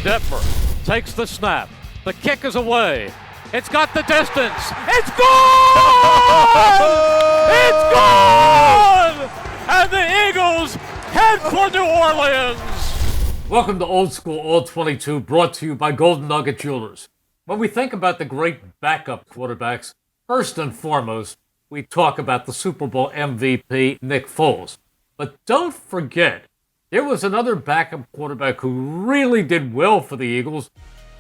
Detmer takes the snap. The kick is away. It's got the distance. It's gone! It's gone! And the Eagles head for New Orleans. Welcome to Old School All-22, brought to you by Golden Nugget Jewelers. When we think about the great backup quarterbacks, first and foremost, we talk about the Super Bowl MVP, Nick Foles. But don't forget, there was another backup quarterback who really did well for the Eagles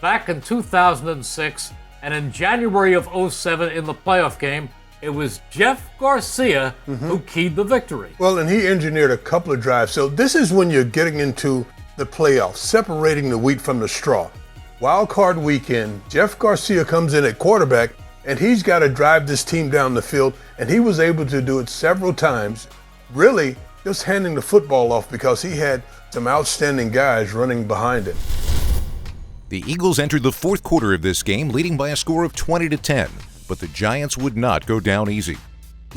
back in 2006, and in January of 2007 in the playoff game, it was Jeff Garcia who keyed the victory. Well, and he engineered a couple of drives. So this is when you're getting into the playoffs, separating the wheat from the straw. Wild card weekend, Jeff Garcia comes in at quarterback, and he's got to drive this team down the field, and he was able to do it several times, really just handing the football off because he had some outstanding guys running behind him. The Eagles entered the fourth quarter of this game leading by a score of 20-10, but the Giants would not go down easy.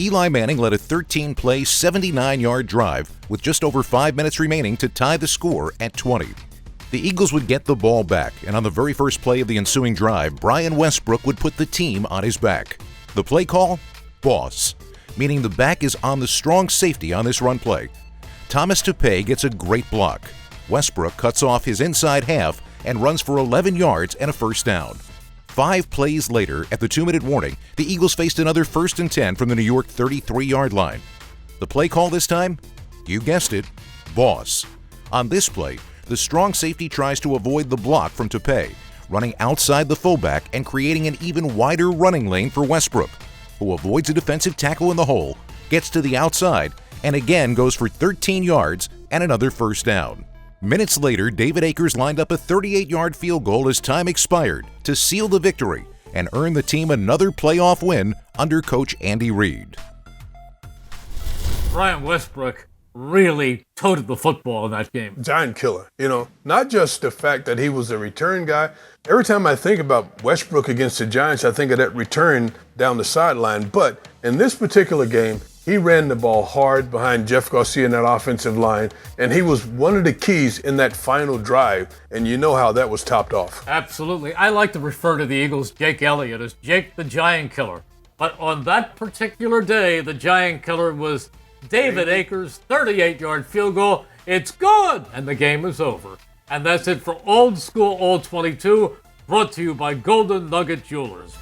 Eli Manning led a 13-play, 79-yard drive with just over 5 minutes remaining to tie the score at 20. The Eagles would get the ball back, and on the very first play of the ensuing drive, Brian Westbrook would put the team on his back. The play call? Boss, meaning the back is on the strong safety on this run play. Thomas Tupe gets a great block. Westbrook cuts off his inside half and runs for 11 yards and a first down. 5 plays later, at the 2-minute warning, the Eagles faced another 1st and 10 from the New York 33-yard line. The play call this time? You guessed it, boss. On this play, the strong safety tries to avoid the block from Tupe, running outside the fullback and creating an even wider running lane for Westbrook, who avoids a defensive tackle in the hole, gets to the outside, and again goes for 13 yards and another first down. Minutes later, David Akers lined up a 38-yard field goal as time expired to seal the victory and earn the team another playoff win under Coach Andy Reid. Brian Westbrook really toted the football in that game. Giant killer, not just the fact that he was a return guy. Every time I think about Westbrook against the Giants, I think of that return down the sideline. But in this particular game, he ran the ball hard behind Jeff Garcia in that offensive line, and he was one of the keys in that final drive, and you know how that was topped off. Absolutely. I like to refer to the Eagles' Jake Elliott as Jake the Giant Killer. But on that particular day, the Giant Killer was David Akers' 38-yard field goal. It's good, and the game is over. And that's it for Old School All-22, brought to you by Golden Nugget Jewelers.